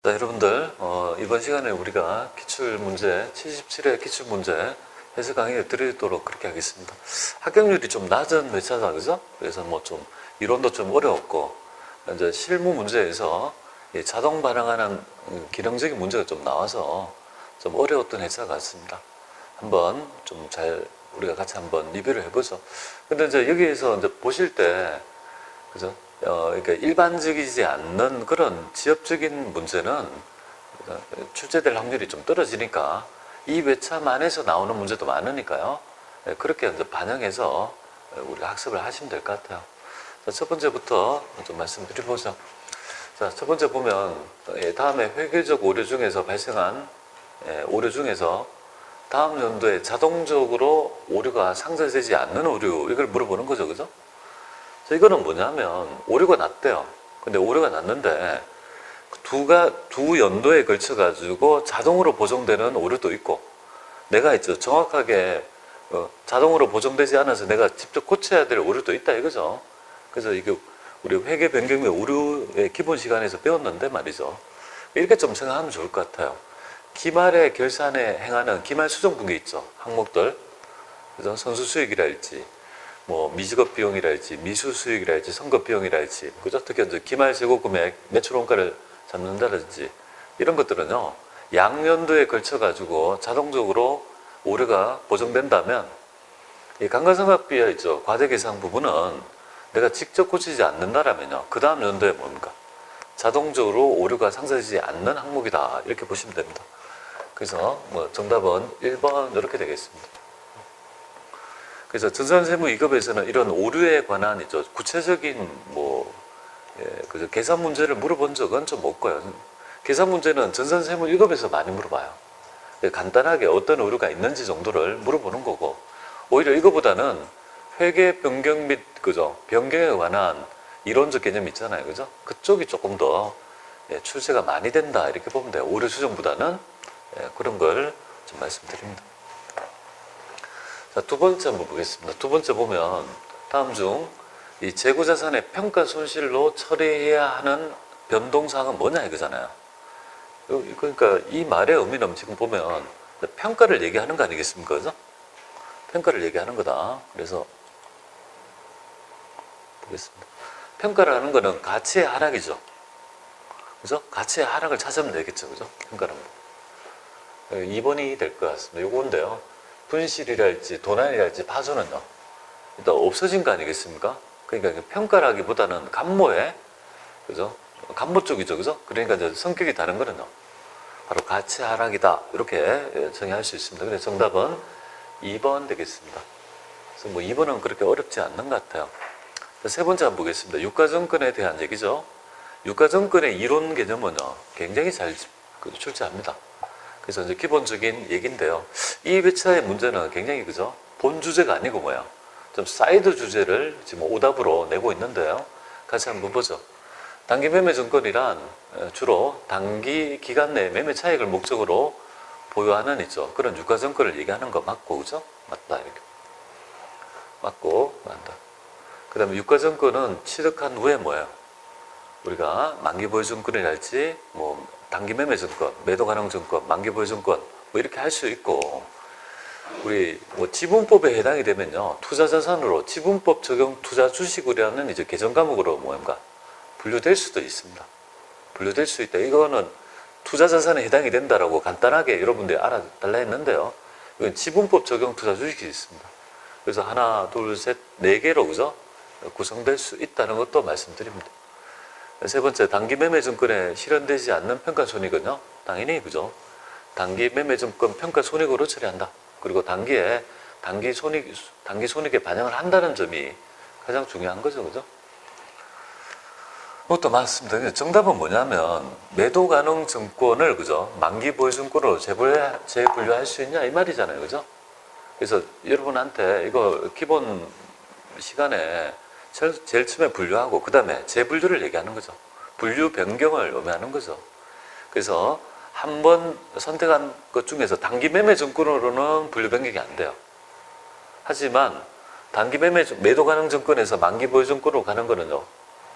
자, 여러분들 이번 시간에 우리가 기출문제 77회 기출문제 해석 강의 드리도록 그렇게 하겠습니다. 합격률이 좀 낮은 회차다, 그죠? 그래서 뭐 좀 이론도 좀 어려웠고 이제 실무 문제에서 이 자동 반응하는 기능적인 문제가 좀 나와서 좀 어려웠던 회차 같습니다. 한번 좀 잘 우리가 같이 한번 리뷰를 해보죠. 근데 이제 여기에서 이제 보실 때 그죠? 그러니까 일반적이지 않는 그런 지엽적인 문제는 출제될 확률이 좀 떨어지니까 이 회차만에서 나오는 문제도 많으니까요. 그렇게 이제 반영해서 우리가 학습을 하시면 될 것 같아요. 자, 첫 번째부터 좀 말씀드려보죠. 자, 첫 번째 보면 다음에 회계적 오류 중에서 발생한 오류 중에서 다음 연도에 자동적으로 오류가 상쇄되지 않는 오류, 이걸 물어보는 거죠, 그죠? 이거는 뭐냐면 오류가 났대요. 근데 오류가 났는데 두 연도에 걸쳐 가지고 자동으로 보정되는 오류도 있고, 내가 있죠 정확하게 자동으로 보정되지 않아서 내가 직접 고쳐야 될 오류도 있다 이거죠. 그래서 이게 우리 회계 변경 및 오류의 기본 시간에서 배웠는데 말이죠. 이렇게 좀 생각하면 좋을 것 같아요. 기말에 결산에 행하는 기말 수정 분기 있죠. 항목들, 그래서 선수 수익이랄지 뭐 미지급 비용이랄지 미수 수익이랄지 선급 비용이랄지, 그죠? 특히 이제 기말 재고 금액 매출 원가를 잡는다든지 이런 것들은요 양년도에 걸쳐 가지고 자동적으로 오류가 보정된다면, 이 감가상각비에 있죠 과대 계상 부분은 내가 직접 고치지 않는다라면요 그 다음 연도에 뭡니까 자동적으로 오류가 상쇄되지 않는 항목이다, 이렇게 보시면 됩니다. 그래서 뭐 정답은 1번 이렇게 되겠습니다. 그래서 전산세무 2급에서는 이런 오류에 관한 있죠 구체적인 그래서 계산 문제를 물어본 적은 좀 없고요. 계산 문제는 전산세무 1급에서 많이 물어봐요. 간단하게 어떤 오류가 있는지 정도를 물어보는 거고, 오히려 이거보다는 회계 변경 및 그죠 변경에 관한 이론적 개념이 있잖아요, 그죠? 그쪽이 조금 더 출제가 많이 된다, 이렇게 보면 돼요. 오류 수정보다는 그런 걸 좀 말씀드립니다. 자, 두 번째 한번 보겠습니다. 두 번째 보면 다음 중 이 재고자산의 평가 손실로 처리해야 하는 변동사항은 뭐냐 이거잖아요. 그러니까 이 말의 의미는 지금 보면 평가를 얘기하는 거 아니겠습니까? 그죠? 평가를 얘기하는 거다. 그래서 보겠습니다. 평가라는 거는 가치의 하락이죠. 그죠? 가치의 하락을 찾으면 되겠죠. 그죠? 평가는 2번이 될 것 같습니다. 요건데요. 분실이랄지 도난이랄지 파손은요 일단 없어진 거 아니겠습니까? 그러니까 평가라기보다는 감모에, 그죠? 감모 쪽이죠, 그죠? 그러니까 이제 성격이 다른 거는요 바로 가치 하락이다, 이렇게 정의할 수 있습니다. 그래서 정답은 2번 되겠습니다. 그래서 뭐 2번은 그렇게 어렵지 않는 것 같아요. 세 번째 한번 보겠습니다. 유가증권에 대한 얘기죠. 유가증권의 이론 개념은요 굉장히 잘 출제합니다. 그래서 이제 기본적인 얘기인데요. 이 회차의 문제는 굉장히 그죠? 본 주제가 아니고 뭐야? 좀 사이드 주제를 지금 오답으로 내고 있는데요. 같이 한번 보죠. 단기 매매 증권이란 주로 단기 기간 내 매매 차익을 목적으로 보유하는 있죠. 그런 유가 증권을 얘기하는 거 맞고, 그죠? 맞다, 이렇게. 맞고, 맞다. 그 다음에 유가 증권은 취득한 후에 뭐예요? 우리가 만기 보유 증권이랄지 뭐 단기 매매 증권, 매도 가능 증권, 만기 보유 증권 뭐 이렇게 할 수 있고, 우리 뭐 지분법에 해당이 되면요 투자자산으로 지분법 적용 투자 주식이라는 이제 개정 과목으로 뭔가 분류될 수도 있습니다. 분류될 수 있다. 이거는 투자자산에 해당이 된다라고 간단하게 여러분들이 알아달라 했는데요. 이건 지분법 적용 투자 주식이 있습니다. 그래서 하나, 둘, 셋, 네 개로 그죠 구성될 수 있다는 것도 말씀드립니다. 세 번째, 단기 매매 증권에 실현되지 않는 평가 손익은요 당연히 그죠 단기 매매 증권 평가 손익으로 처리한다. 그리고 단기 손익에 반영을 한다는 점이 가장 중요한 거죠, 그죠? 그것도 맞습니다. 정답은 뭐냐면 매도 가능 증권을 그죠 만기 보유 증권으로 재분류할 수 있냐 이 말이잖아요, 그죠? 그래서 여러분한테 이거 기본 시간에 제일 처음에 분류하고 그 다음에 재분류를 얘기하는 거죠. 분류 변경을 의미하는 거죠. 그래서 한 번 선택한 것 중에서 단기 매매 증권으로는 분류 변경이 안 돼요. 하지만 단기 매도 가능 증권에서 만기 보유 증권으로 가는 거는요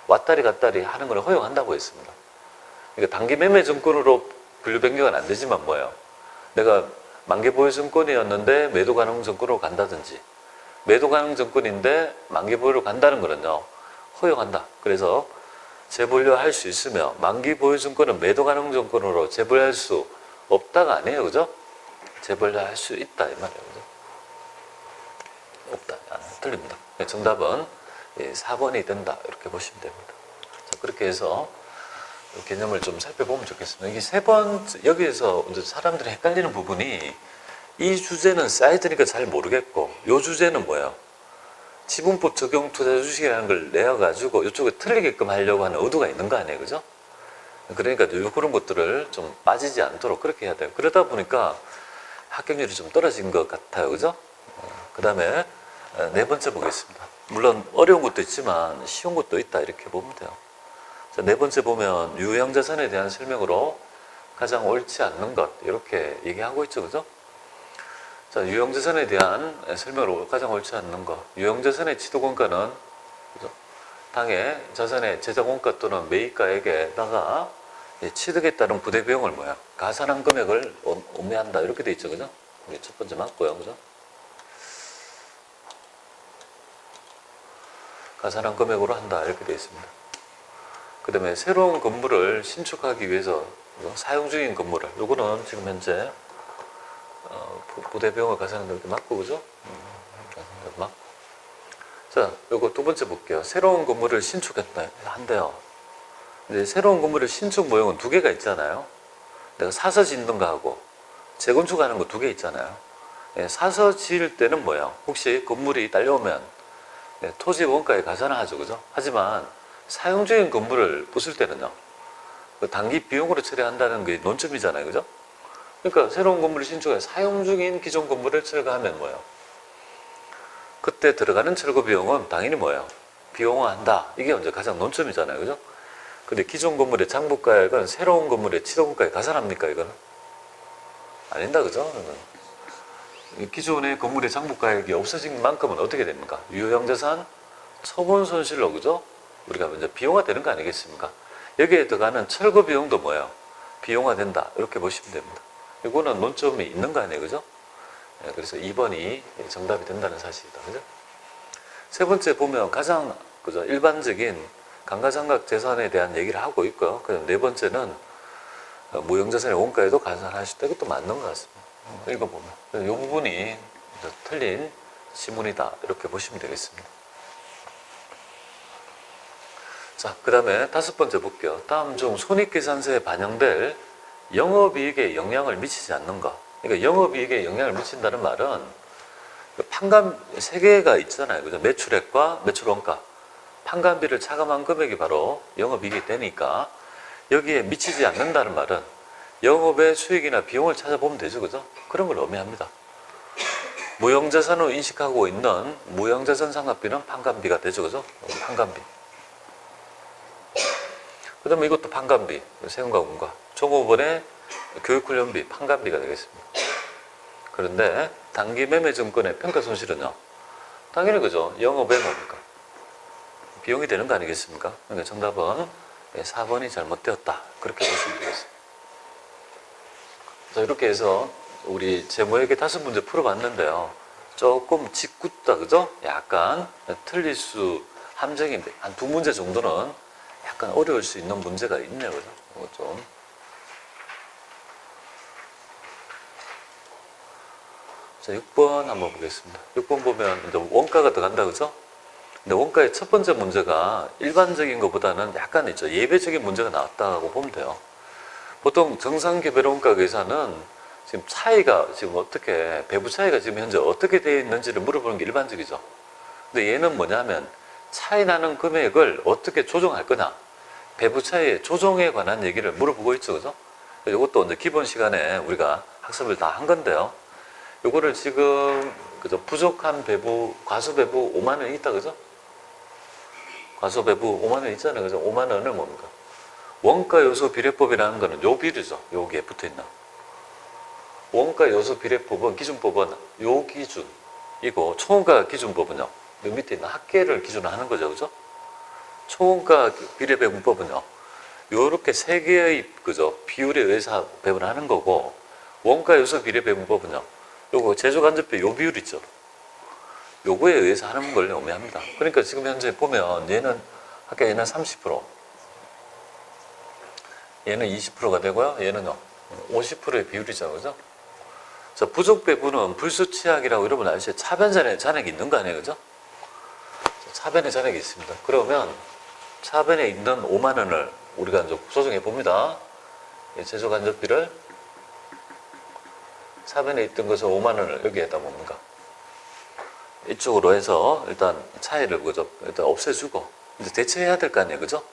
왔다리 갔다리 하는 걸 허용한다고 했습니다. 그러니까 단기 매매 증권으로 분류 변경은 안 되지만 뭐예요? 내가 만기 보유 증권이었는데 매도 가능 증권으로 간다든지, 매도 가능 증권인데 만기 보유로 간다는 거는요, 허용한다. 그래서 재분류할 수 있으며, 만기 보유 증권은 매도 가능 증권으로 재분류할 수 없다가 아니에요, 그죠? 재분류할 수 있다 이 말이에요, 그죠? 없다, 틀립니다. 정답은 4번이 된다 이렇게 보시면 됩니다. 자, 그렇게 해서 개념을 좀 살펴보면 좋겠습니다. 이게 세 번째, 여기에서 이제 사람들이 헷갈리는 부분이, 이 주제는 사이트니까 잘 모르겠고, 이 주제는 뭐예요? 지분법 적용 투자 주식이라는 걸 내어가지고 이쪽에 틀리게끔 하려고 하는 의도가 있는 거 아니에요, 그죠? 그러니까 그런 것들을 좀 빠지지 않도록 그렇게 해야 돼요. 그러다 보니까 합격률이 좀 떨어진 것 같아요, 그죠? 그 다음에 네 번째 보겠습니다. 물론 어려운 것도 있지만 쉬운 것도 있다 이렇게 보면 돼요. 자, 네 번째 보면 유형자산에 대한 설명으로 가장 옳지 않는 것 이렇게 얘기하고 있죠, 그죠? 자, 유형자산에 대한 설명으로 가장 옳지 않는 것. 유형자산의 취득원가는, 그죠? 당해 자산의 제작원가 또는 매입가액에다가 취득에 따른 부대 비용을 뭐야? 가산한 금액을 의미한다 이렇게 돼 있죠, 그죠? 이게 첫 번째 맞고요, 그죠? 가산한 금액으로 한다 이렇게 돼 있습니다. 그 다음에 새로운 건물을 신축하기 위해서 사용 중인 건물을, 요거는 지금 현재 부대 비용을 가산한다 이렇게 맞고, 그죠? 맞고. 자, 요거 두 번째 볼게요. 새로운 건물을 신축한대요. 근데 새로운 건물의 신축 모형은 두 개가 있잖아요. 내가 사서 짓는 거 하고 재건축하는 거 두 개 있잖아요. 사서 지을 때는 뭐예요? 혹시 건물이 딸려오면 토지 원가에 가산을 하죠, 그죠? 하지만 사용 중인 건물을 부술 때는요, 단기 비용으로 처리한다는 게 논점이잖아요, 그죠? 그러니까 새로운 건물을 신축해 사용 중인 기존 건물을 철거하면 뭐예요? 그때 들어가는 철거 비용은 당연히 뭐예요? 비용화한다. 이게 이제 가장 논점이잖아요, 그죠? 근데 기존 건물의 장부가액은 새로운 건물의 취득원가에 가산합니까, 이거는? 아닌다, 그죠? 기존의 건물의 장부가액이 없어진 만큼은 어떻게 됩니까? 유형자산 처분 손실로, 그죠? 우리가 이제 비용화 되는 거 아니겠습니까? 여기에 들어가는 철거 비용도 뭐예요? 비용화 된다. 이렇게 보시면 됩니다. 이거는 논점이 있는 거 아니에요, 그죠? 그래서 2번이 정답이 된다는 사실이다, 그죠? 세 번째 보면 가장, 그죠? 일반적인 감가상각 재산에 대한 얘기를 하고 있고요. 그다음 네 번째는 무형자산의 원가에도 가산할 수 있다. 이것도 맞는 것 같습니다. 읽어보면. 이 부분이 틀린 지문이다. 이렇게 보시면 되겠습니다. 자, 그 다음에 다섯 번째 볼게요. 다음 중 손익계산서에 반영될 영업이익에 영향을 미치지 않는 것. 그러니까 영업이익에 영향을 미친다는 말은 판관 세 개가 있잖아요, 그죠? 매출액과 매출원가, 판관비를 차감한 금액이 바로 영업이익이 되니까 여기에 미치지 않는다는 말은 영업의 수익이나 비용을 찾아보면 되죠, 그죠? 그런 걸 의미합니다. 무형자산으로 인식하고 있는 무형자산 상각비는 판관비가 되죠, 그죠? 판관비. 그 다음에 이것도 판관비, 세금과 공과, 종업원의 교육훈련비, 판관비가 되겠습니다. 그런데 단기 매매증권의 평가손실은요, 당연히 그죠? 영업에 뭡니까? 비용이 되는 거 아니겠습니까? 그러니까 정답은 4번이 잘못되었다. 그렇게 보시면 되겠습니다. 자, 이렇게 해서 우리 제모에게 5문제 풀어봤는데요. 조금 짓궂다, 그죠? 약간 틀릴 수 함정인데, 한 2문제 정도는 약간 어려울 수 있는 문제가 있네요, 그죠? 이거 좀. 자, 6번 한번 보겠습니다. 6번 보면 이제 원가가 들어간다, 그죠? 근데 원가의 첫 번째 문제가 일반적인 것보다는 약간 있죠. 예외적인 문제가 나왔다고 보면 돼요. 보통 정상개별 원가 계산은 지금 차이가 지금 어떻게, 배부 차이가 지금 현재 어떻게 되어 있는지를 물어보는 게 일반적이죠. 근데 얘는 뭐냐면 차이 나는 금액을 어떻게 조정할 거냐, 배부 차이의 조정에 관한 얘기를 물어보고 있죠, 그죠? 이것도 이제 기본 시간에 우리가 학습을 다 한 건데요. 요거를 지금, 그죠? 부족한 배부, 과소 배부 5만 원 있다, 그죠? 과소 배부 5만 원 있잖아요, 그죠? 5만 원을 뭡니까? 원가 요소 비례법이라는 거는 요 비례죠. 여기에 붙어 있는. 원가 요소 비례법은, 기준법은 요 기준이고, 초원가 기준법은요, 요 밑에 있는 합계를 기준으로 하는 거죠, 그죠? 초원가 비례배분법은요, 요렇게 세 개의 그죠 비율에 의해서 배분하는 거고, 원가 요소 비례 배분법은요, 요거 제조간접비 요 비율 있죠. 요거에 의해서 하는 걸 의미합니다. 그러니까 지금 현재 보면 얘는 아까 얘는 30%, 얘는 20%가 되고요. 얘는요 50%의 비율이죠, 그죠? 자, 부족 배분은 불수치약이라고 여러분 아시죠? 차변 잔액이 있는 거 아니에요, 그죠? 차변에 잔액이 있습니다. 그러면 차변에 있는 5만 원을 우리가 이제 조정해 봅니다. 제조간접비를 차변에 있던 것을 5만 원을 여기에다 뭡니까? 이쪽으로 해서 일단 차이를 그죠? 일단 없애주고 이제 대체해야 될 거 아니에요, 그죠?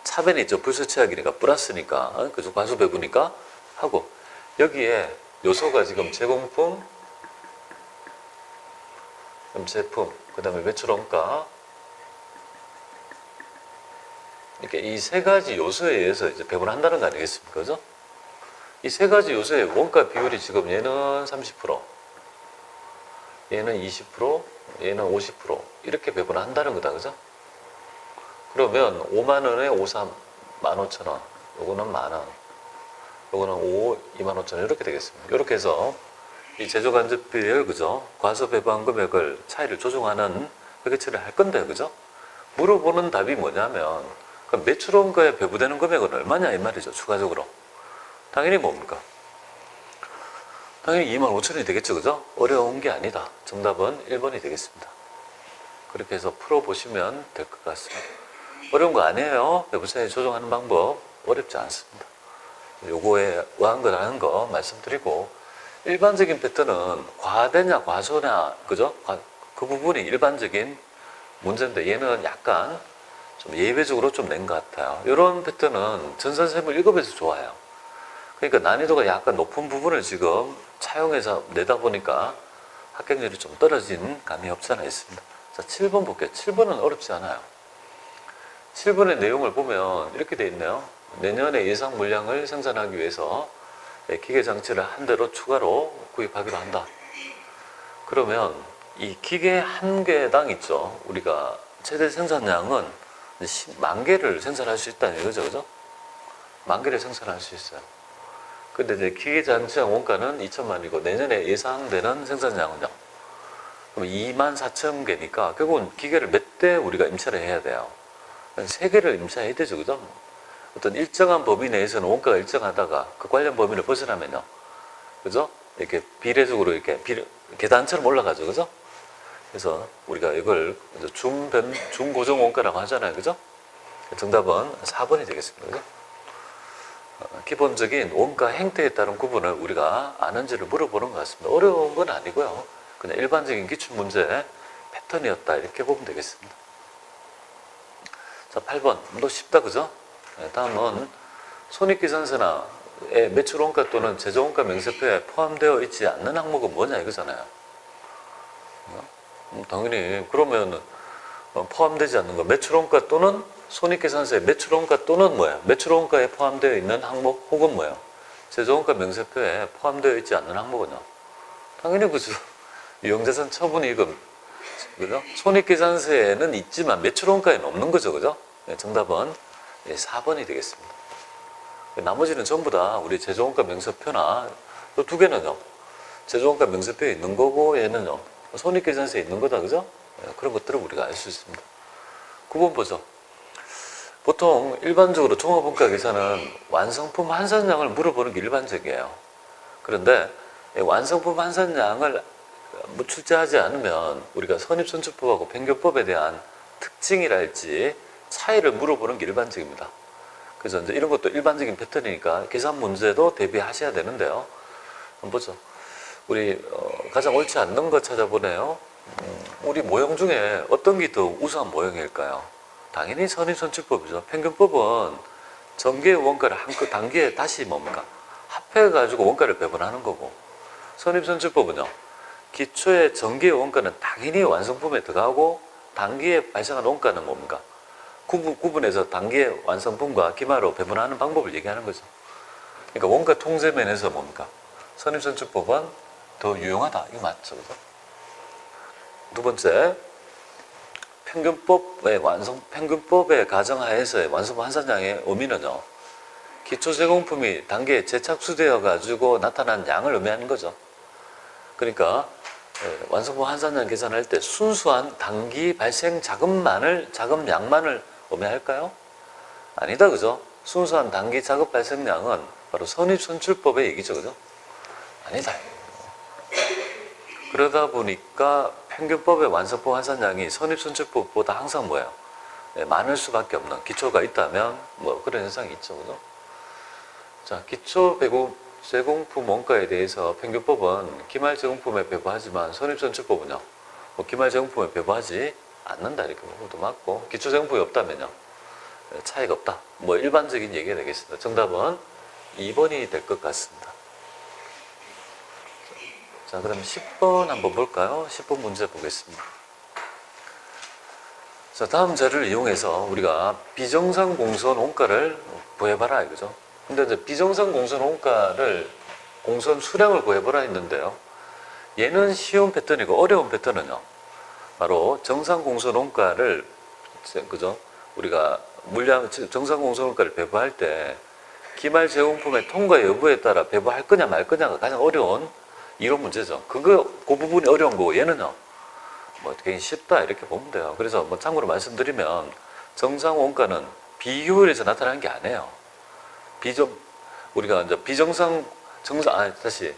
차변에 있죠. 불수치약이니까 플러스니까 그죠? 과수 배분이니까 하고, 여기에 요소가 지금 제공품, 그럼 제품, 그 다음에 매출원가, 이렇게 이 세 가지 요소에 의해서 이제 배분한다는 거 아니겠습니까? 그죠? 이 세 가지 요소의 원가 비율이 지금 얘는 30%, 얘는 20%, 얘는 50% 이렇게 배분한다는 거다, 그죠? 그러면 5만 원에 53, 15,000원, 요거는 만원, 요거는 25,000원 이렇게 되겠습니다. 이렇게 해서 이 제조간접비를 그죠? 과소 배분 금액을 차이를 조정하는 회계처리를 할 건데, 그죠? 물어보는 답이 뭐냐면, 그럼 매출원가에 배부되는 금액은 얼마냐 이 말이죠. 추가적으로 당연히 뭡니까? 당연히 25,000원이 되겠죠, 그죠? 어려운 게 아니다. 정답은 1번이 되겠습니다. 그렇게 해서 풀어보시면 될 것 같습니다. 어려운 거 아니에요. 배분 차이 조정하는 방법 어렵지 않습니다. 요거에 의한 하는 거 말씀드리고, 일반적인 패턴은 과대냐 과소냐, 그죠? 그 부분이 일반적인 문제인데, 얘는 약간 좀 예외적으로 좀 낸 것 같아요. 이런 패턴은 전산세무 1급에서 좋아요. 그러니까 난이도가 약간 높은 부분을 지금 차용해서 내다 보니까 합격률이 좀 떨어진 감이 없지 않아 있습니다. 자, 7번 볼게요. 7번은 어렵지 않아요. 7번의 내용을 보면 이렇게 돼 있네요. 내년에 예상 물량을 생산하기 위해서 기계장치를 한 대로 추가로 구입하기로 한다. 그러면 이 기계 한 개당 있죠. 우리가 최대 생산량은 10만 개를 생산할 수 있다는 얘기죠, 그죠? 10,000 개를 생산할 수 있어요. 근데 이제 기계장치장 원가는 2천만이고 내년에 예상되는 생산량은요, 그럼 24,000개니까 결국은 기계를 몇 대 우리가 임차를 해야 돼요. 3개를 임차해야 되죠, 그죠? 어떤 일정한 범위 내에서는 원가가 일정하다가 그 관련 범위를 벗어나면요, 그죠? 이렇게 비례적으로 이렇게 계단처럼 올라가죠, 그죠? 그래서 우리가 이걸 중고정 원가라고 하잖아요, 그죠? 정답은 4번이 되겠습니다, 그죠? 기본적인 원가 행태에 따른 구분을 우리가 아는지를 물어보는 것 같습니다. 어려운 건 아니고요. 그냥 일반적인 기출문제 패턴이었다 이렇게 보면 되겠습니다. 자, 8번. 너 쉽다, 그죠? 네, 다음은 손익계산서나의 매출원가 또는 제조원가 명세표에 포함되어 있지 않는 항목은 뭐냐 이거잖아요. 당연히 그러면 포함되지 않는 거, 매출원가 또는 손익계산서의 매출원가 또는 뭐야? 매출원가에 포함되어 있는 항목 혹은 뭐야? 제조원가 명세표에 포함되어 있지 않는 항목은요? 당연히 그죠. 유형자산 처분이익은, 그죠? 손익계산서에는 있지만 매출원가에는 없는 거죠, 그죠? 네, 정답은 4번이 되겠습니다. 나머지는 전부 다 우리 제조원가 명세표나 또 두 개는요, 제조원가 명세표에 있는 거고 얘는요, 손익계산서에 있는 거다, 그죠? 네, 그런 것들을 우리가 알 수 있습니다. 9번 보죠. 보통 일반적으로 종합원가 계산은 완성품 한산량을 물어보는 게 일반적이에요. 그런데 완성품 한산량을 출제하지 않으면 우리가 선입선출법하고 평균법에 대한 특징이랄지 차이를 물어보는 게 일반적입니다. 그래서 이제 이런 것도 일반적인 패턴이니까 계산 문제도 대비하셔야 되는데요. 한번 보죠. 우리 가장 옳지 않는 거 찾아보네요. 우리 모형 중에 어떤 게 더 우수한 모형일까요? 당연히 선입선출법이죠. 평균법은 전개의 원가를 한 단계에 다시 뭡니까? 합해가지고 원가를 배분하는 거고, 선입선출법은요, 기초의 전개의 원가는 당연히 완성품에 들어가고 단기에 발생한 원가는 뭡니까? 구분해서 단기의 완성품과 기마로 배분하는 방법을 얘기하는 거죠. 그러니까 원가 통제면에서 뭡니까? 선입선출법은 더 유용하다. 이거 맞죠, 그죠? 두 번째, 평균법의 가정하에서의 완성품 환산량의 의미는요, 기초제공품이 단계에 재착수되어 가지고 나타난 양을 의미하는 거죠. 그러니까 완성품 환산량 계산할 때 순수한 단기 발생 자금량만을 의미할까요? 아니다, 그죠? 순수한 단기 자급 발생량은 바로 선입선출법의 얘기죠, 그죠? 아니다. 그러다 보니까 평균법의 완성품 환산량이 선입선출법보다 항상 뭐예요? 많을 수밖에 없는, 기초가 있다면 뭐 그런 현상이 있죠, 그죠? 자, 기초 제공품 원가에 대해서 평균법은 기말 제공품에 배부하지만 선입선출법은요, 뭐 기말 제공품에 배부하지 않는다, 이렇게 보고도 맞고, 기초 제공품이 없다면요, 차이가 없다, 뭐 일반적인 얘기가 되겠습니다. 정답은 2번이 될 것 같습니다. 자, 그럼 10번 한번 볼까요? 10번 문제 보겠습니다. 자, 다음 자료를 이용해서 우리가 비정상 공선 원가를 구해봐라, 이거죠. 근데 이제 비정상 공선 원가를, 공선 수량을 구해보라 했는데요. 얘는 쉬운 패턴이고 어려운 패턴은요, 바로 정상 공선 원가를, 그죠? 우리가 정상 공선 원가를 배부할 때 기말 제공품의 통과 여부에 따라 배부할 거냐 말 거냐가 가장 어려운 이론 문제죠. 그 부분이 어려운 거고, 얘는요, 뭐 굉장히 쉽다, 이렇게 보면 돼요. 그래서 뭐 참고로 말씀드리면, 정상 원가는 비효율에서 나타나는 게 아니에요. 우리가 이제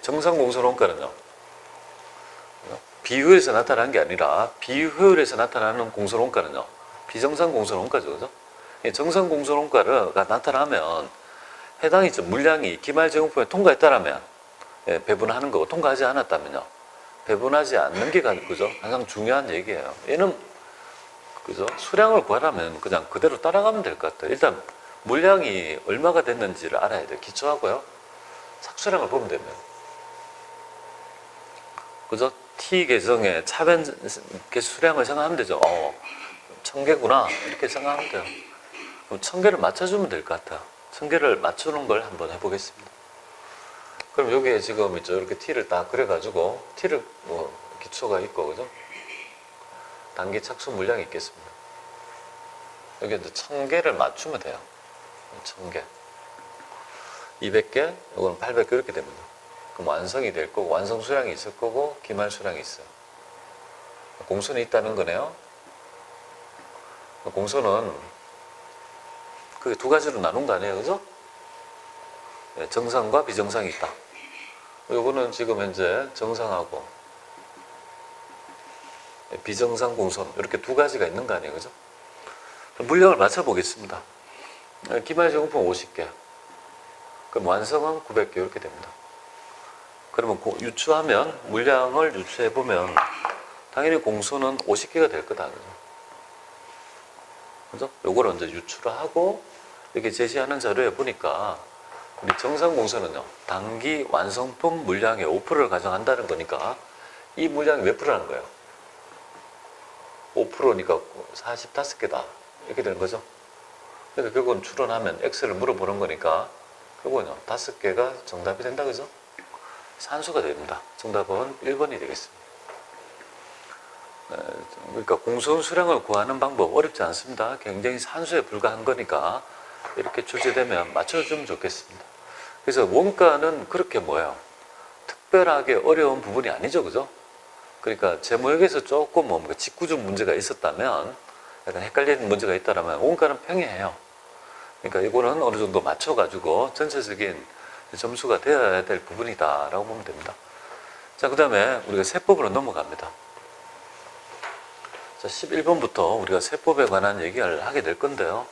정상 공선 원가는요, 비효율에서 나타나는 게 아니라, 비효율에서 나타나는 공선 원가는요, 비정상 공선 원가죠, 그죠? 정상 공선 원가가 나타나면 해당 물량이 기말 제공품에 통과했다라면 배분하는 거고, 통과하지 않았다면요, 배분하지 않는 게 그죠? 가장 중요한 얘기예요. 얘는 그죠? 수량을 구하려면 그냥 그대로 따라가면 될 것 같아요. 일단 물량이 얼마가 됐는지를 알아야 돼요. 기초하고요, 삭수량을 보면 되면, 그죠? T 계정의 차변 수량을 생각하면 되죠. 1000개구나, 이렇게 생각하면 돼요. 그럼 1000개를 맞춰주면 될 것 같아요. 1000개를 맞추는 걸 한번 해보겠습니다. 그럼 여기에 지금 있죠, 이렇게 T를 딱 그려가지고, T를 뭐 기초가 있고, 그죠? 단기 착수 물량이 있겠습니다. 여기 이제 1000개를 맞추면 돼요. 1000개, 200개, 이거는 800개, 이렇게 됩니다. 그럼 완성이 될 거고, 완성 수량이 있을 거고, 기말 수량이 있어요. 공선이 있다는 거네요. 공선은 그게 두 가지로 나눈 거 아니에요, 그죠? 정상과 비정상이 있다. 요거는 지금 현재 정상하고 비정상 공선, 이렇게 두 가지가 있는 거 아니에요, 그죠? 물량을 맞춰보겠습니다. 기말 제공품 50개, 그럼 완성은 900개, 이렇게 됩니다. 그러면 유추하면, 물량을 유추해보면 당연히 공선은 50개가 될 거다, 그죠? 요거를 이제 유추를 하고 이렇게 제시하는 자료에 보니까, 우리 정상 공선은요, 단기 완성품 물량의 5%를 가정한다는 거니까, 이 물량이 몇 프로라는 거예요? 5%니까 45개다, 이렇게 되는 거죠. 그러니까 결국은 추론하면 X를 물어보는 거니까, 결국은요, 5개가 정답이 된다, 그죠? 산수가 됩니다. 정답은 1번이 되겠습니다. 그러니까 공선 수량을 구하는 방법 어렵지 않습니다. 굉장히 산수에 불과한 거니까 이렇게 출제되면 맞춰주면 좋겠습니다. 그래서 원가는 그렇게 뭐예요, 특별하게 어려운 부분이 아니죠, 그죠? 그러니까 제목에서 조금 뭔가 직구적 문제가 있었다면, 약간 헷갈리는 문제가 있다면 원가는 평이해요. 그러니까 이거는 어느 정도 맞춰가지고 전체적인 점수가 되어야 될 부분이다 라고 보면 됩니다. 자, 그 다음에 우리가 세법으로 넘어갑니다. 자, 11번부터 우리가 세법에 관한 얘기를 하게 될 건데요.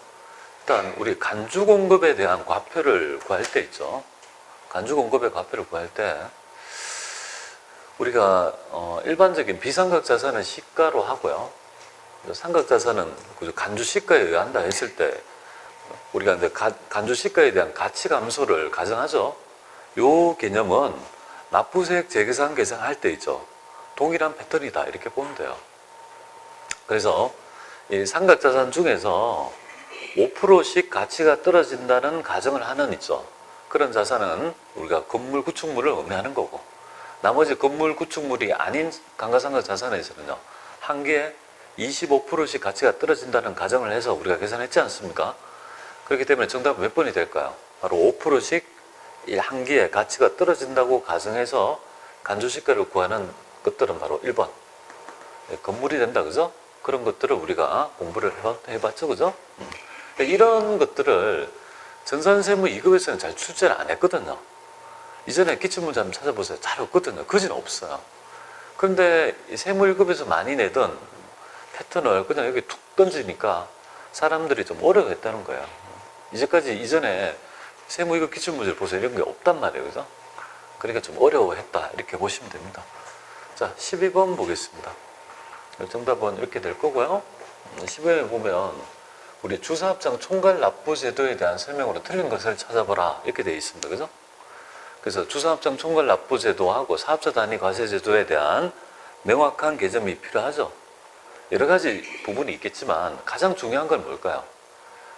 일단 우리 간주 공급에 대한 과표를 구할 때 있죠. 간주 공급의 과표를 구할 때 우리가 일반적인 비상각 자산은 시가로 하고요, 상각 자산은 간주 시가에 의한다 했을 때 우리가 이제 간주 시가에 대한 가치 감소를 가정하죠. 요 개념은 납부세액 재계산 계산할 때 있죠, 동일한 패턴이다, 이렇게 보면 돼요. 그래서 이 상각 자산 중에서 5%씩 가치가 떨어진다는 가정을 하는 있죠. 그런 자산은 우리가 건물 구축물을 의미하는 거고, 나머지 건물 구축물이 아닌 감가상각 자산에서는요, 한 개의 25%씩 가치가 떨어진다는 가정을 해서 우리가 계산했지 않습니까? 그렇기 때문에 정답은 몇 번이 될까요? 바로 5%씩 한 기에 가치가 떨어진다고 가정해서 간주시가를 구하는 것들은 바로 1번. 건물이 된다, 그죠? 그런 것들을 우리가 공부를 해봤죠, 그죠? 이런 것들을 전산세무 2급에서는 잘 출제를 안 했거든요. 이전에 기출문제 한번 찾아보세요. 잘 없거든요. 그지는 없어요. 그런데 세무 1급에서 많이 내던 패턴을 그냥 여기 툭 던지니까 사람들이 좀 어려워했다는 거예요. 이전에 세무 2급 기출문제를 보세요. 이런 게 없단 말이에요. 그죠? 그러니까 좀 어려워했다. 이렇게 보시면 됩니다. 자, 12번 보겠습니다. 정답은 이렇게 될 거고요. 12번에 보면 우리 주사합장 총괄 납부 제도에 대한 설명으로 틀린 것을 찾아보라. 이렇게 되어 있습니다. 그죠? 그래서 주사합장 총괄 납부 제도하고 사업자 단위 과세 제도에 대한 명확한 개념이 필요하죠. 여러 가지 부분이 있겠지만 가장 중요한 건 뭘까요?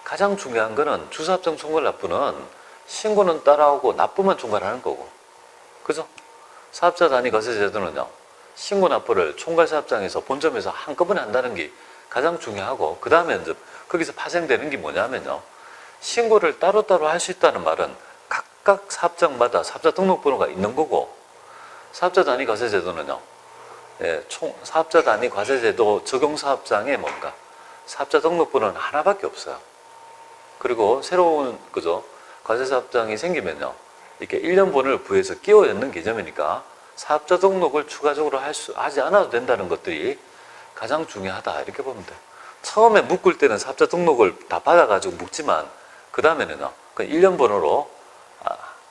가장 중요한 거는 주사합장 총괄 납부는 신고는 따라오고 납부만 총괄하는 거고, 그죠? 사업자 단위 과세 제도는요, 신고 납부를 총괄 사업장에서 본점에서 한꺼번에 한다는 게 가장 중요하고, 그 다음에 이제 거기서 파생되는 게 뭐냐면요, 신고를 따로따로 할 수 있다는 말은 각각 사업장마다 사업자 등록번호가 있는 거고, 사업자 단위 과세 제도는요, 사업자 단위 과세 제도 적용 사업장에 뭔가 사업자 등록번호는 하나밖에 없어요. 그리고 새로운 그죠 과세 사업장이 생기면요, 이렇게 1년번호를 부여해서 끼워 넣는 개념이니까 사업자 등록을 추가적으로 하지 않아도 된다는 것들이 가장 중요하다, 이렇게 보면 돼요. 처음에 묶을 때는 사업자 등록을 다 받아가지고 묶지만 그 다음에는요, 그 1년번호로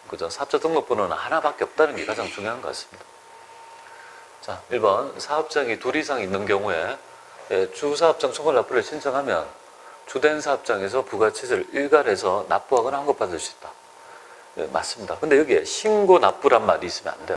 그죠, 사업자 등록번호는 하나밖에 없다는 게 가장 중요한 것 같습니다. 자, 1번 사업장이 둘 이상 있는 경우에 주사업장 총괄 납부를 신청하면 주된 사업장에서 부가치세를 일괄해서 납부하거나 환급받을 수 있다. 맞습니다. 근데 여기에 신고 납부란 말이 있으면 안 돼요.